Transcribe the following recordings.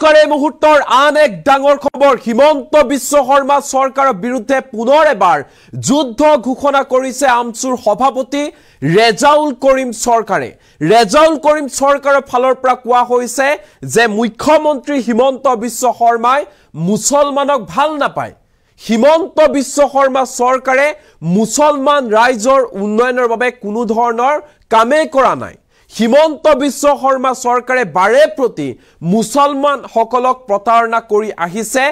নমস্কাৰ মুহূৰ্তৰ আন এক ডাঙৰ খবৰ হিমন্ত বিশ্ব শৰ্মা চৰকাৰৰ বিৰুদ্ধে পুনৰ এবাৰ যুদ্ধ ঘোষণা কৰিছে আমচুৰ সভাপতি ৰেজাউল কৰিম চৰকাৰে ৰেজাউল কৰিম চৰকাৰৰ ফালৰ পৰা কোৱা হৈছে যে মুখ্যমন্ত্ৰী হিমন্ত বিশ্ব শৰ্মাই মুছলমানক ভাল নাপায় হিমন্ত বিশ্ব শৰ্মা চৰকাৰে মুছলমান ৰাইজৰ উন্নয়নৰ বাবে কোনো ধৰণৰ কামে কৰা নাই হিমন্ত বিশ্ব শৰ্মা চৰকাৰে বাৰে প্ৰতি মুছলমান সকলক প্ৰতাৰণা কৰি আহিছে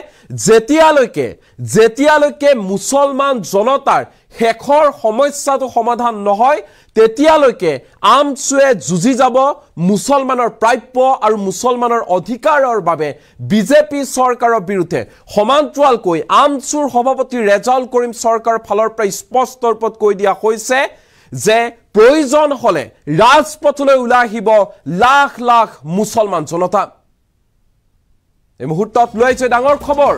যেতিয়ালৈকে মুছলমান জনতাৰ হেখৰ সমস্যাটো সমাধান নহয় তেতিয়ালৈকে আমচুৱে যুজি যাব মুছলমানৰ প্ৰাপ্য আৰু মুছলমানৰ অধিকাৰৰ বাবে বিজেপি চৰকাৰৰ বিৰুদ্ধে সমান্তৰালকৈ আমচুৰ সভাপতি ৰেজাউল কৰিম চৰকাৰৰ ফালৰ পৰা স্পষ্ট ৰূপত কৈ দিয়া হৈছে যে প্ৰয়োজন হলে ৰাজপথলৈ ওলাই আহিব লাখ লাখ মুছলমান জনতা এই মুহূৰ্তত লৈছে ডাঙৰ খবৰ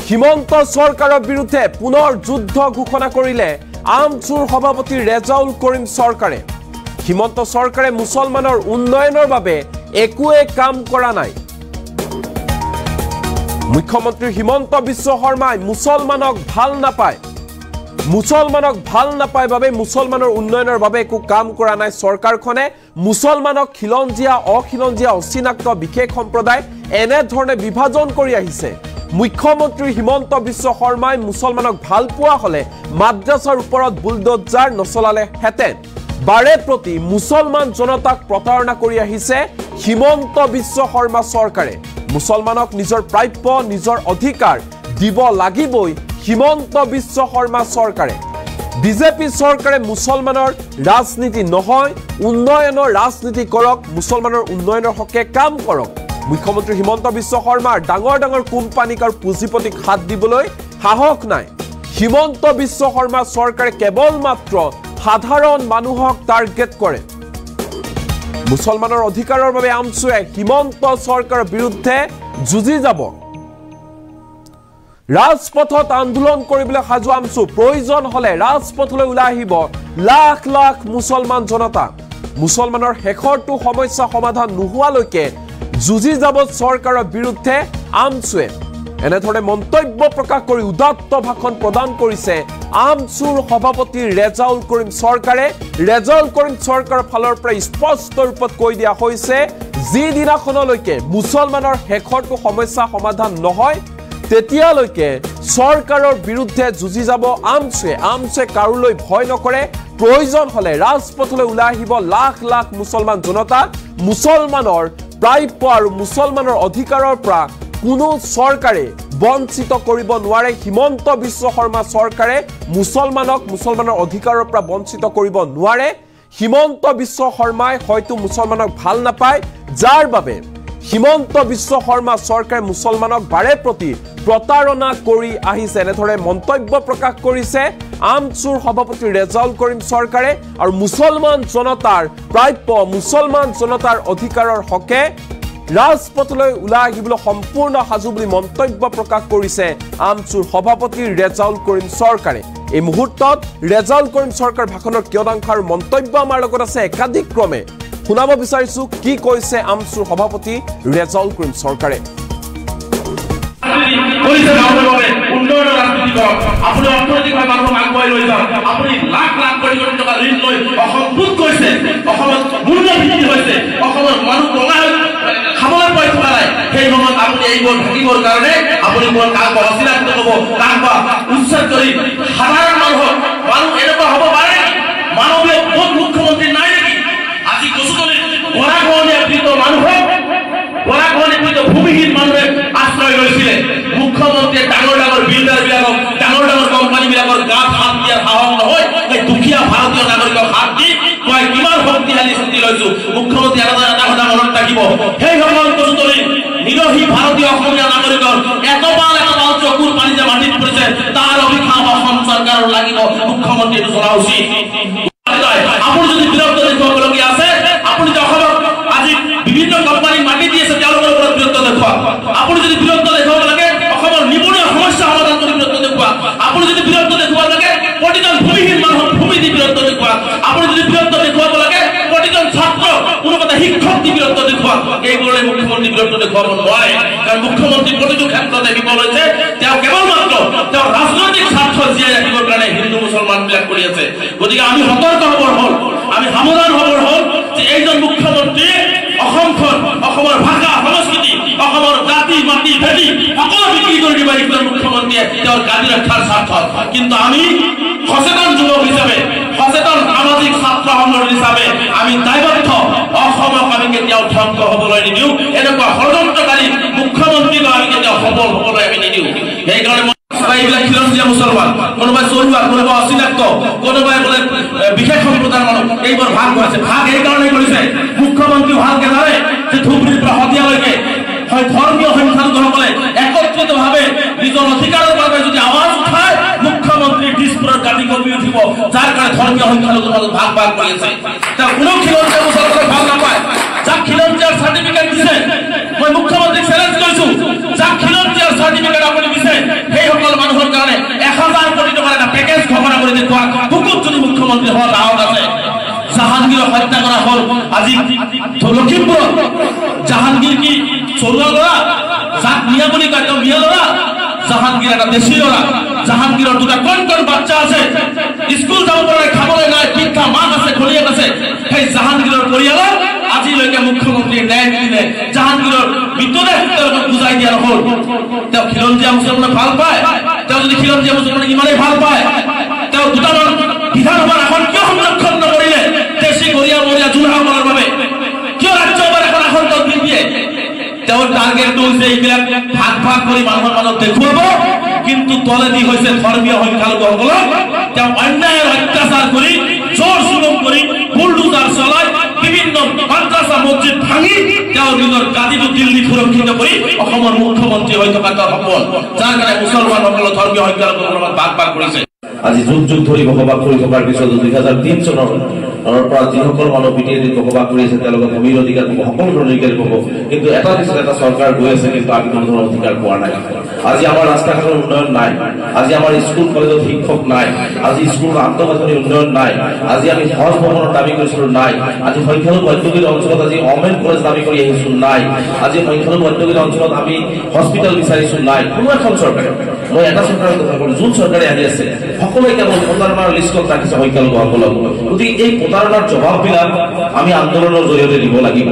হিমন্ত চৰকাৰৰ বিৰুদ্ধে পুনৰ যুদ্ধ ঘোষণা কৰিলে আমচুৰ সভাপতি ৰেজাউল কৰিম চৰকাৰে হিমন্ত চৰকাৰে মুছলমানৰ উন্নয়নৰ বাবে একোৱে কাম কৰা নাই মুখ্যমন্ত্ৰী হিমন্ত বিশ্ব শৰ্মাই মুছলমানক ভাল নাপায় বাবে মুছলমানৰ উন্নয়নৰ বাবে একো কাম কৰা নাই চৰকাৰখনে মুছলমানক খিলঞ্জিয়া অখিলঞ্জিয়া অচিনাক্ত বিশেষ সম্প্ৰদায় এনে ধৰণে বিভাজন কৰি আহিছে মুখ্যমন্ত্ৰী হিমন্ত বিশ্ব শৰ্মাই মুছলমানক ভাল পোৱা হলে মাদ্ৰাছাৰ ওপৰত বুলডোজাৰ নচলালে হেতেন বাৰে প্ৰতি মুছলমান জনতাক প্ৰতাৰণা কৰি আহিছে হিমন্ত বিশ্ব শৰ্মা চৰকাৰে মুছলমানক নিজৰ প্ৰাপ্য নিজৰ অধিকাৰ দিব লাগিবই হিমন্ত বিশ্ব শৰ্মা চৰকাৰে বিজেপি চৰকাৰে মুছলমানৰ ৰাজনীতি নহয় উন্নয়নৰ ৰাজনীতি কৰক মুছলমানৰ উন্নয়নৰ হকে কাম কৰক মুখ্যমন্ত্ৰী হিমন্ত বিশ্ব শৰ্মাৰ ডাঙৰ কোম্পানীক আৰু পুঁজিপতিক হাত দিবলৈ সাহস নাই হিমন্ত বিশ্ব শৰ্মা চৰকাৰে কেৱল মাত্ৰ সাধাৰণ মানুহক টাৰ্গেট কৰে মুছলমানৰ অধিকাৰৰ বাবে আমচুৱে হিমন্ত চৰকাৰৰ বিৰুদ্ধে যুঁজি যাব ৰাজপথত আন্দোলন কৰিবলৈ সাজু আমচু প্ৰয়োজন হলে ৰাজপথলৈ ওলাই আহিব লাখ লাখ মুছলমান জনতা মুছলমানৰ হেখৰটো সমস্যা সমাধান নোহোৱালৈকে যুঁজি যাব চৰকাৰৰ বিৰুদ্ধে আমচুৱে এনেধৰণে মন্তব্য প্ৰকাশ কৰি উদাত্ত ভাষণ প্ৰদান কৰিছে আমচুৰ সভাপতি ৰেজাউল কৰিম চৰকাৰৰ ফালৰ পৰা স্পষ্ট ৰূপত কৈ দিয়া হৈছে যিদিনাখনলৈকে মুছলমানৰ হেখৰটো সমস্যা সমাধান নহয় তেতিয়ালৈকে চৰকাৰৰ বিৰুদ্ধে যুঁজি যাব আমচুৱে কাৰোলৈ ভয় নকৰে প্ৰয়োজন হলে ৰাজপথলৈ ওলাই আহিব লাখ লাখ মুছলমান জনতা মুছলমানৰ প্ৰাপ্য আৰু মুছলমানৰ অধিকাৰৰ পৰা কোনো চৰকাৰে বঞ্চিত কৰিব নোৱাৰে হিমন্ত বিশ্ব শৰ্মা চৰকাৰে মুছলমানৰ অধিকাৰৰ পৰা বঞ্চিত কৰিব নোৱাৰে হিমন্ত বিশ্ব শৰ্মাই হয়তো মুছলমানক ভাল নাপায় যাৰ বাবে হিমন্ত বিশ্ব শৰ্মা চৰকাৰে মুছলমানক বাৰে প্ৰতি প্ৰতাৰণা কৰি আহিছে এনেধৰণে মন্তব্য প্ৰকাশ কৰিছে আমচুৰ সভাপতি ৰেজাউল কৰিম চৰকাৰে আৰু মুছলমান জনতাৰ প্ৰাপ্য মুছলমান জনতাৰ অধিকাৰৰ হকে ৰাজপথলৈ ওলাই আহিবলৈ সম্পূৰ্ণ সাজু বুলি মন্তব্য প্ৰকাশ কৰিছে আমচুৰ সভাপতি ৰেজাউল কৰিম চৰকাৰে এই মুহূৰ্তত ৰেজাউল কৰিম চৰকাৰ ভাষণৰ কিয়দাংশ আৰু মন্তব্য আমাৰ লগত আছে একাধিক্ৰমে শুনাব বিচাৰিছো কি কৈছে আমচুৰ সভাপতি ৰেজাউল কৰিম চৰকাৰে উন্নয়নৰ ৰাজনীতি কৰক আপুনি অৰ্থনৈতিকভাৱে মানুহক আগুৱাই লৈ যাওক আপুনি লাখ লাখ কোটি টকা ঋণ লৈ অসম গোট কৰিছে অসমত মূল্য বৃদ্ধি হৈছে অসমৰ মানুহ বঙাই খাবলৈ পইচা নাই সেই সময়ত আপুনি এইবোৰ থাকিবৰ কাৰণে আপুনি কোন কাম অচিনাক্ত হ'ব কাম বা উচ্ছেদ কৰি সাধাৰণ মানুহ এনেকুৱা হ'ব পাৰে মানৱীয় বোধ মুখ্যমন্ত্ৰী নাই নেকি আজি কচুতলিত গৰাখহনীয়া পীড়িত মানুহক গৰাখহনীয়া পীড়িত ভূমিহীন মানুহে আশ্ৰয় লৈছিলে মুখ্যমন্ত্ৰীয়ে ডাঙৰ বিল্ডাৰবিলাকক ডাঙৰ কোম্পানীবিলাকৰ গাত হাত দিয়াৰ সাহস নহয় এই দুখীয়া ভাৰতীয় নাগৰিকক হাত দি মই কিমান শক্তিশালী স্থিতি লৈছো মুখ্যমন্ত্ৰী এটা কথা মনত ৰাখিব সেই সময়ত কচুতলিত নিৰহী ভাৰতীয় অসমীয়া নাগৰিকৰ এটপাল চকুৰ পানী যে মাটিত পৰিছে তাৰ অভিশাপ অসম চৰকাৰৰ লাগিব মুখ্যমন্ত্ৰীয়ে জনা উচিত আপুনি যদি বিৰক্ত দেখুৱাবলগীয়া আছে আপুনি যে অসমত আজি বিভিন্ন কোম্পানী মাটি দি আছে তেওঁলোকৰ ওপৰত বিৰক্ত দেখুৱাওক আপুনি যদি বিৰক্ত দেখুৱাব লাগে অসমৰ নিবনুৱা সমস্যা সমাধান কৰি বিৰক্ত দেখুৱাওক আপুনি যদি বিৰক্ত দেখুৱাব লাগে প্ৰতিজন ভূমিহীন মানুহক ভূমি দি বিৰক্ত দেখুৱাওক আপুনি যদি বিৰক্ত দেখুৱাব লাগে প্ৰতিজন ছাত্ৰ কোনো কথা শিক্ষক দি বিৰক্ত দেখুৱাওক এইবোৰলৈ মুখ্যমন্ত্ৰী বিৰক্ত জড়িত দেখুৱাব নোৱাৰে কাৰণ মুখ্যমন্ত্ৰী প্ৰতিটো ক্ষেত্ৰতে বিফল হৈছে তেওঁ কেৱলমাত্ৰ তেওঁ ৰাজনৈতিক স্বাৰ্থ জীয়াই ৰাখিবৰ কাৰণে হিন্দু মুছলমান বিলাক কৰি আছে গতিকে আমি সতৰ্ক হ'বৰ হ'ল আমি সাৱধান হ'বৰ হ'ল যে এইজন মুখ্যমন্ত্ৰীয়ে অসমখন অসমৰ ভাষা সংস্কৃতি অসমৰ জাতি মাটি ভেটি সকলো বিক্ৰী কৰি দিব এইজন মুখ্যমন্ত্ৰীয়ে তেওঁৰ গাদী ৰক্ষাৰ স্বাৰ্থত কিন্তু আমি সচেতন যুৱক হিচাপে সচেতন সামাজিক ছাত্ৰ সংগঠন হিচাপে আমি দায়বদ্ধ অসমক আমি কেতিয়াও ধ্বংস হ'বলৈ নিদিওঁ এনেকুৱা ষড়যন্ত্ৰকাৰী মুখ্যমন্ত্ৰীক আমি কেতিয়াও সফল হ'বলৈ আমি নিদিওঁ সেইকাৰণে এইবিলাক খিলঞ্জীয়া মুছলমান কোনোবাই চৰুৱা কোনোবাই অচিনাক্ত কোনোবাই বোলে বিশেষ সম্প্ৰদায়ৰ মানুহ এইবোৰ ভাগ হৈছে ভাগ এইকাৰণে কৰিছে মুখ্যমন্ত্ৰী ভালকে জানে যে ধুবুৰীৰ পৰা শদিয়ালৈকে হয় ধৰ্মীয় সংখ্যালঘুসকলে একত্ৰিতভাৱে নিজৰ অধিকাৰৰ বাবে যদি আৱাজ উঠায় মুখ্যমন্ত্ৰী দিছপুৰৰ গাড়ী কমি উঠিব যাৰ কাৰণে ধৰ্মীয় সংখ্যালঘুৰ মাজত ভাগ ভাগ কৰি আছে তেওঁ কোনো খিলঞ্জীয়া মুছলমানক ভাল নাপায় যাক খিলঞ্জীয়াৰ চাৰ্টিফিকেট দিছে মই মুখ্যমন্ত্ৰীক চেলেঞ্জ কৰিছোঁ যাক খিলঞ্জীয়াৰ চাৰ্টিফিকেট আপুনি দিছে সেইসকল মানুহৰ কাৰণে 1000 কোটি টকাৰ এটা পেকেজ ঘোষণা কৰি দেখুৱা বুকুত যদি মুখ্যমন্ত্ৰী হোৱা দায়িত্ব আছে জাহাংগীৰক হত্যা কৰা হ'ল আজি লখিমপুৰত জাহাংগীৰ কি চৰুৱা ল'ৰা যাক মিয়া বুলি কয় তেওঁ মিয়া ল'ৰা জাহাংগীৰ এটা দেশী ল'ৰা জাহাংগীৰৰ দুটা কণ কণ বাচ্চা আছে স্কুল যাব পৰা খাবলৈ নাই পিঠা মাক আছে ঘলীয়েক আছে সেই জাহাংগীৰৰ পৰিয়ালক আজিলৈকে মুখ্যমন্ত্ৰীয়ে ন্যায় নিদিলে জাহাংগীৰৰ মৃতদেহ তেওঁলোকক বুজাই দিয়া নহ'ল তেওঁ খিলঞ্জীয়া মুছলমানক ভাল পায় তেওঁ যদি খিলঞ্জীয়া মুছলমানক ইমানেই ভাল পায় তেওঁ দুটামান বিধানসভাৰ আসন কিয় সংৰক্ষণ নকৰিলে দেশী গৰীয়া মৰীয়া যোদ্ধাসকলৰ বাবে কিয় ৰাজ্যসভাৰ এখন আসন তেওঁ দি দিয়ে তেওঁৰ টাৰ্গেটটো হৈছে এইবিলাক ভাগ ভাগ কৰি মানুহৰ মাজত দেখুৱাব কিন্তু তলেদি হৈছে ধৰ্মীয় সংখ্যালঘুসকলক তেওঁ অন্যায় অত্যাচাৰ কৰি জোৰ জুলুম কৰি বুলডোজাৰ চলাই বিভিন্ন মাদ্ৰাসা মছজিদ ভাঙি তেওঁ নিজৰ গাদীটো দিল্লী সুৰক্ষিত কৰি অসমৰ মুখ্যমন্ত্ৰী হৈ থকা তেওঁৰ সপোন যাৰ কাৰণে মুছলমানসকলৰ ধৰ্মীয় সংখ্যালঘুসকলৰ মাজত ভাগ ভাগ কৰিছে আজি যুগ যুগ ধৰি বসবাস কৰি থকাৰ পিছত 2003 চনৰ পৰা যিসকল মানুহ বিটিএডিত বসবাস কৰি আছে তেওঁলোকৰ ভূমিৰ অধিকাৰ পাব সকলো ধৰণৰ অধিকাৰ পাব কিন্তু এটা পিছত এটা চৰকাৰ গৈ আছে কিন্তু আমি কোনো ধৰণৰ অধিকাৰ পোৱা নাই আজি আমাৰ ৰাস্তা ঘাটৰ উন্নয়ন নাই আজি আমাৰ স্কুল কলেজত শিক্ষক নাই আজি স্কুল আন্তঃগাঁথনি উন্নয়ন নাই আজি আমি সহজ ভৱনৰ দাবী কৰিছিলোঁ নাই আজি সংখ্যালঘু ঔদ্যোগিক অঞ্চলত আজি অমেন কলেজ দাবী কৰি আহিছোঁ নাই আজি সংখ্যালঘু ঔদ্যোগিক অঞ্চলত আমি হস্পিটেল বিচাৰিছোঁ নাই কোনো এখন চৰকাৰে মই এটা চৰকাৰৰ কথা ক'লো যোন চৰকাৰে আহি আছে সকলোৱে কেৱল প্ৰতাৰণাৰ লিষ্টত ৰাখিছে সংখ্যালঘুসকলক গতিকে এই প্ৰতাৰণাৰ জবাববিলাক আমি আন্দোলনৰ জৰিয়তে দিব লাগিব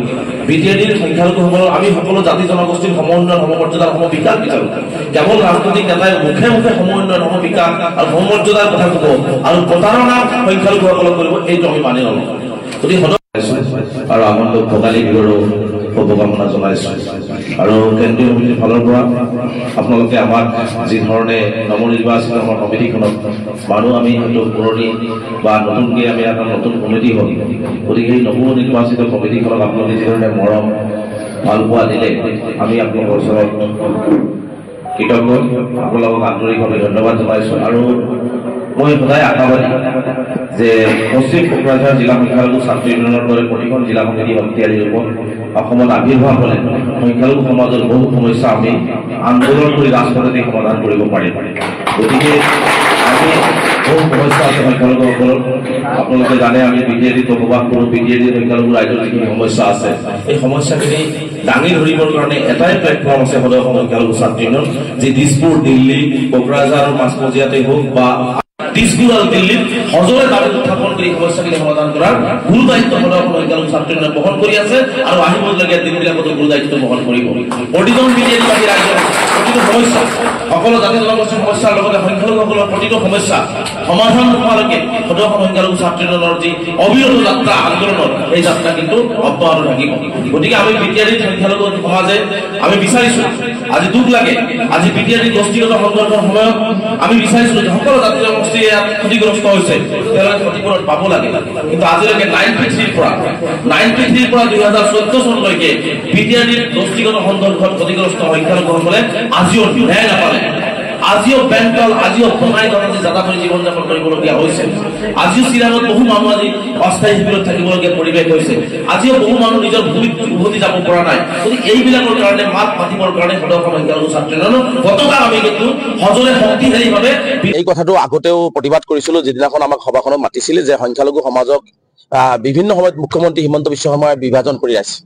বিজেডিৰ সংখ্যালঘুসকলক আমি সকলো জাতি জনগোষ্ঠীৰ সমন্বয় সমমৰ্যাদাৰ সমবিকাশ বিচাৰোঁ কেৱল ৰাজনৈতিক নেতাই মুখে মুখে সমন্বয় সমবিকাশ আৰু সমমৰ্যাদাৰ কথা ক'ব আৰু প্ৰতাৰণা সংখ্যালঘুসকলক কৰিব এইটো আমি মানি নলওঁ গতিকে আৰু আমাক ভোগালী বিহুৰো শুভকামনা জনাইছোঁ আৰু কেন্দ্ৰীয় সমিতিৰ ফালৰ পৰা আপোনালোকে আমাক যি ধৰণে নৱনিৰ্বাচিত আমাৰ সমিতিখনক মানুহ আমি হয়তো পুৰণি বা নতুনকৈ আমি এটা নতুন কমিটি হ'ল গতিকে সেই নৱনিৰ্বাচিত কমিটিখনক আপোনালোকে যি ধৰণে মৰম ভালপোৱা দিলে আমি আপোনালোকৰ ওচৰত কৃতজ্ঞ আপোনালোকক আন্তৰিকভাৱে ধন্যবাদ জনাইছোঁ আৰু মই সদায় আশাবাদী যে পশ্চিম কোকৰাঝাৰ জিলা সংখ্যালঘু ছাত্ৰ ইউনিয়নৰ দৰে প্ৰতিখন জিলা সমিতি শক্তিশালী ৰূপত অসমত আৱিৰ্ভাৱ হ'লে সংখ্যালঘু সমাজৰ বহু সমস্যা আমি আন্দোলন কৰি ৰাজপথেদি সমাধান কৰিব পাৰিম গতিকে আমি বহু সমস্যা আছে সংখ্যালঘুসকলৰ আপোনালোকে জানে আমি বিজেডিত বসবাস কৰোঁ বিজেডিৰ সংখ্যালঘু ৰাইজৰ যিখিনি সমস্যা আছে এই সমস্যাখিনি দাঙি ধৰিবৰ কাৰণে এটাই প্লেটফৰ্ম আছে সদৌ অসম সংখ্যালঘু ছাত্ৰ ইউনিয়ন যি দিছপুৰ দিল্লী কোকৰাঝাৰৰ মাজমজিয়াতে হওক বা দিছপুৰ আৰু দিল্লীত সজোৰে দাবী উত্থাপন কৰি সমস্যাখিনি সমাধান কৰাৰ গুৰু দায়িত্ব সদৌ অসম সংখ্যালঘু ছাত্ৰ ইউনিয়নে বহন কৰি আছে আৰু আহিবলগীয়া দিনবিলাকতো গুৰু দায়িত্ব বহন কৰিব প্ৰতিজন বিজেডিবাদী ৰাইজৰ প্ৰতিটো সমস্যা সকলো জাতি জনগোষ্ঠীৰ সমস্যাৰ লগতে সংখ্যালঘুসকলৰ প্ৰতিটো সমস্যা সমাধান নোহোৱালৈকে সদৌ অসম সংখ্যালঘু ছাত্ৰ ইউনিয়নৰ যি অবিৰত যাত্ৰা আন্দোলনৰ এই যাত্ৰা কিন্তু অব্যাহত থাকিব গতিকে আমি বিটিআৰডিৰ সংখ্যালঘু সমাজে আমি বিচাৰিছোঁ আজি দুখ লাগে আজি বিটিআৰডিৰ গোষ্ঠীগত সংঘৰ্ষৰ সময়ত আমি বিচাৰিছোঁ যে সকলো জাতি জনগোষ্ঠী ক্ষতিগ্ৰস্ত হৈছে তেওঁলোকে ক্ষতিপূৰণ পাব লাগে কিন্তু আজিলৈকে 93 পৰা 2014 চনলৈকে বিটিআৰডিৰ গোষ্ঠীগত সংঘৰ্ষত ক্ষতিগ্ৰস্ত সংখ্যালঘুসকলে আজিও ন্যায় নাপালে আজিও বেংকল আজিও বনাই ধৰণে যাতা কৰি জীৱন যাপন কৰিবলগীয়া হৈছে আজিও চিৰাঙত বহু মানুহ আজি অস্থায়ী শিবিৰত থাকিবলগীয়া পৰিৱেশ হৈছে আজিও বহু মানুহ নিজৰ ভূমিত উভতি যাব পৰা নাই গতিকে এইবিলাকৰ কাৰণে মাত মাতিবৰ কাৰণে সদৌ অসম সংখ্যালঘু ছাত্ৰ ইউনিয়নৰ গতকাল আমি কিন্তু সজোৰে শক্তিশালীভাৱে এই কথাটো আগতেও প্ৰতিবাদ কৰিছিলোঁ যিদিনাখন আমাক সভাখনত মাতিছিলে যে সংখ্যালঘু সমাজক বিভিন্ন সময়ত মুখ্যমন্ত্ৰী হিমন্ত বিশ্ব শৰ্মাই বিভাজন কৰি আছে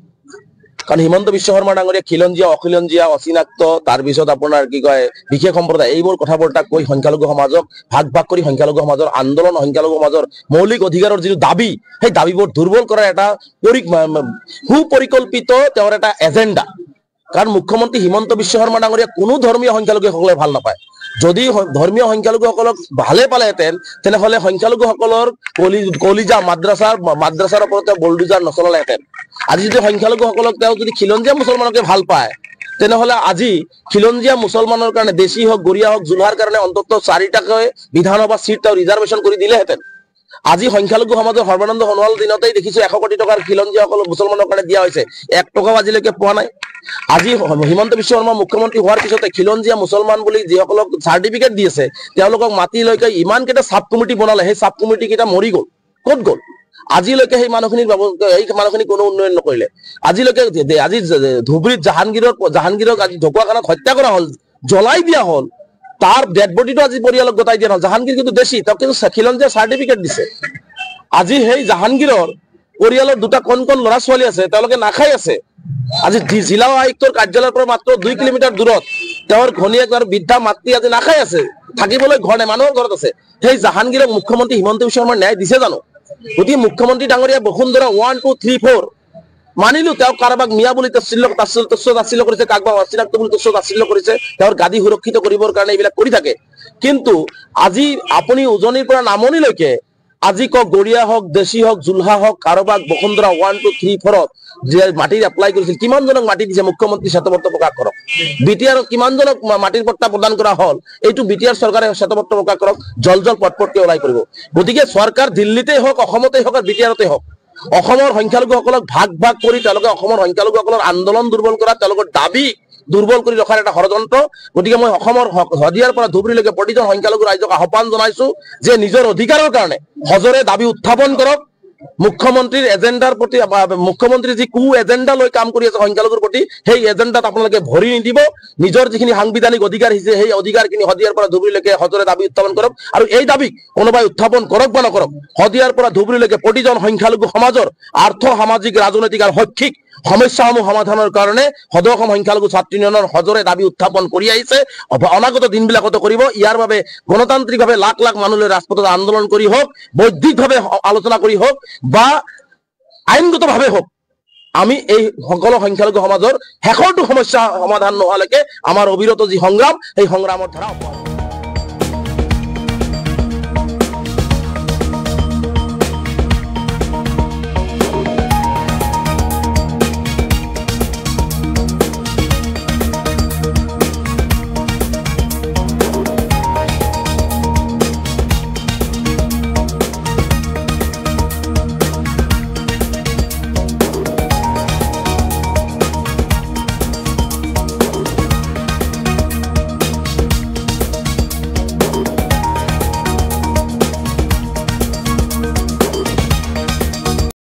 কাৰণ হিমন্ত বিশ্ব শৰ্মা ডাঙৰীয়া খিলঞ্জীয়া অখিলঞ্জীয়া অচিনাক্ত তাৰপিছত আপোনাৰ কি কয় বিশেষ সম্প্ৰদায় এইবোৰ কথা বৰ্তা কৈ সংখ্যালঘু সমাজক ভাগ ভাগ কৰি সংখ্যালঘু সমাজৰ আন্দোলন সংখ্যালঘু সমাজৰ মৌলিক অধিকাৰৰ যিটো দাবী সেই দাবীবোৰ দুৰ্বল কৰাৰ এটা সুপৰিকল্পিত তেওঁৰ এটা এজেণ্ডা। কাৰণ মুখ্যমন্ত্ৰী হিমন্ত বিশ্ব শৰ্মা ডাঙৰীয়া কোনো ধৰ্মীয় সংখ্যালঘুসকলে ভাল নাপায়। যদি ধৰ্মীয় সংখ্যালঘুসকলক ভালে পালেহেঁতেন তেনেহ'লে সংখ্যালঘুসকলৰ কলিজা মাদ্ৰাছাৰ ওপৰতে বলডুজাৰ নচলালেহেঁতেন। আজি যদি সংখ্যালঘুসকলক তেওঁ যদি খিলঞ্জীয়া মুছলমানকে ভাল পায় তেনেহ'লে আজি খিলঞ্জীয়া মুছলমানৰ কাৰণে দেশী হওক গৰিয়া হওক জোলহাৰ কাৰণে অন্ততঃ 4টাকৈ বিধানসভা চিট তেওঁ ৰিজাৰ্ভেশ্যন কৰি দিলেহেঁতেন। আজি সংখ্যালঘু সমাজৰ সৰ্বানন্দ সোণোৱাল দিনতেই দেখিছোঁ 100 কোটি টকাৰ খিলঞ্জীয়াসকল মুছলমানৰ কাৰণে দিয়া হৈছে, 1 টকাও আজিলৈকে পোৱা নাই। আজি হিমন্ত বিশ্ব শৰ্মা মুখ্যমন্ত্ৰী হোৱাৰ পিছতে খিলঞ্জীয়া মুছলমান বুলি যিসকলক চাৰ্টিফিকেট দি আছে তেওঁলোকক মাতি লৈকে ইমানকেইটা চাব কমিটি বনালে, সেই চাব কমিটি কেইটা মৰি গ'ল, ক'ত গ'ল? আজিলৈকে সেই মানুহখিনিক কোনো উন্নয়ন নকৰিলে। আজিলৈকে আজি ধুবুৰীত জাহাংগীৰক আজি ঢকুৱাখানাত হত্যা কৰা হ'ল, জ্বলাই দিয়া হ'ল, তাৰ ডেড বডিটো আজি পৰিয়ালক গতাই দিয়া হ'ল। জাহাংগীৰ কিন্তু দেশী, তেওঁক কিন্তু খিলঞ্জীয়া চাৰ্টিফিকেট দিছে। আজি সেই জাহাংগীৰৰ পৰিয়ালৰ 2টা কণ ল'ৰা ছোৱালী আছে, তেওঁলোকে নাখাই আছে। আজি জিলা আয়ুক্তৰ কাৰ্যালয়ৰ পৰা মাত্ৰ 2 কিলোমিটাৰ দূৰত তেওঁৰ ঘনীয়েক আৰু বৃদ্ধা মাতৃ আজি নাখাই আছে, থাকিবলৈ ঘৰ নাই, মানুহৰ ঘৰত আছে। সেই জাহাংগীৰক মুখ্যমন্ত্ৰী হিমন্ত বিশ্ব শৰ্মাই ন্যায় দিছে জানো? গতিকে মুখ্যমন্ত্ৰী ডাঙৰীয়া বসুন্ধৰা 1, 2, 3, 4 মানিলো তেওঁ কাৰোবাক মিয়া বুলি তাচ্ছিল্য কৰিছে, কাৰোবাক অচিনাক্ত বুলি তাচ্ছিল্য কৰিছে, তেওঁৰ গাদী সুৰক্ষিত কৰিবৰ কাৰণে এইবিলাক কৰি থাকে। কিন্তু আজি আপুনি উজনিৰ পৰা নামনিলৈকে আজি কওক গৰিয়া হওক দেশী হওক জোলহা হওক কাৰোবাক বসুন্ধৰা 1, 2, 3, 4 যে মাটিৰ এপ্লাই কৰিছিল কিমানজনক মাটি দিছে মুখ্যমন্ত্ৰী শ্বেতপত্ৰ প্ৰকাশ কৰক। BTR কিমানজনক মাটিৰ পট্টা প্ৰদান কৰা হ'ল এইটো BTR চৰকাৰে শ্বেতপত্ৰ প্ৰকাশ কৰক, জল পটপটকে ওলাই কৰিব। গতিকে চৰকাৰ দিল্লীতেই হওক অসমতেই হওক আৰু BTRতেই হওক অসমৰ সংখ্যালঘুসকলক ভাগ ভাগ কৰি তেওঁলোকে অসমৰ সংখ্যালঘুসকলৰ আন্দোলন দুৰ্বল কৰা, তেওঁলোকৰ দাবী দুৰ্বল কৰি ৰখাৰ এটা ষড়যন্ত্ৰ। গতিকে মই অসমৰ শদিয়াৰ পৰা ধুবুৰীলৈকে প্ৰতিজন সংখ্যালঘু ৰাইজক আহ্বান জনাইছো যে নিজৰ অধিকাৰৰ কাৰণে সজৰে দাবী উত্থাপন কৰক। মুখ্যমন্ত্ৰীৰ এজেণ্ডাৰ প্ৰতি মুখ্যমন্ত্ৰী যি এজেণ্ডা লৈ কাম কৰি আছে সংখ্যালঘুৰ প্ৰতি সেই এজেণ্ডাত আপোনালোকে ভৰি নিদিব। নিজৰ যিখিনি সাংবিধানিক অধিকাৰ আহিছে সেই অধিকাৰখিনি শদিয়াৰ পৰা ধুবুৰীলৈকে সজৰে দাবী উত্থাপন কৰক। আৰু এই দাবীক কোনোবাই উত্থাপন কৰক বা নকৰক শদিয়াৰ পৰা ধুবুৰীলৈকে প্ৰতিজন সংখ্যালঘু সমাজৰ আৰ্থ সামাজিক ৰাজনৈতিক আৰু শৈক্ষিক সমস্যাসমূহ সমাধানৰ কাৰণে সদৌ অসম সংখ্যালঘু ছাত্ৰী ইউনিয়নৰ সজৰে দাবী উত্থাপন কৰি আহিছে, অনাগত দিনবিলাকতো কৰিব। ইয়াৰ বাবে গণতান্ত্ৰিকভাৱে লাখ লাখ মানুহলৈ ৰাজপথত আন্দোলন কৰি হওক, বৌদ্ধিকভাৱে আলোচনা কৰি হওক বা আইনগতভাৱে হওক আমি এই সকলো সংখ্যালঘু সমাজৰ শেষৰটো সমস্যা সমাধান নোহোৱালৈকে আমাৰ অবিৰত যি সংগ্ৰাম সেই সংগ্ৰামৰ ধাৰা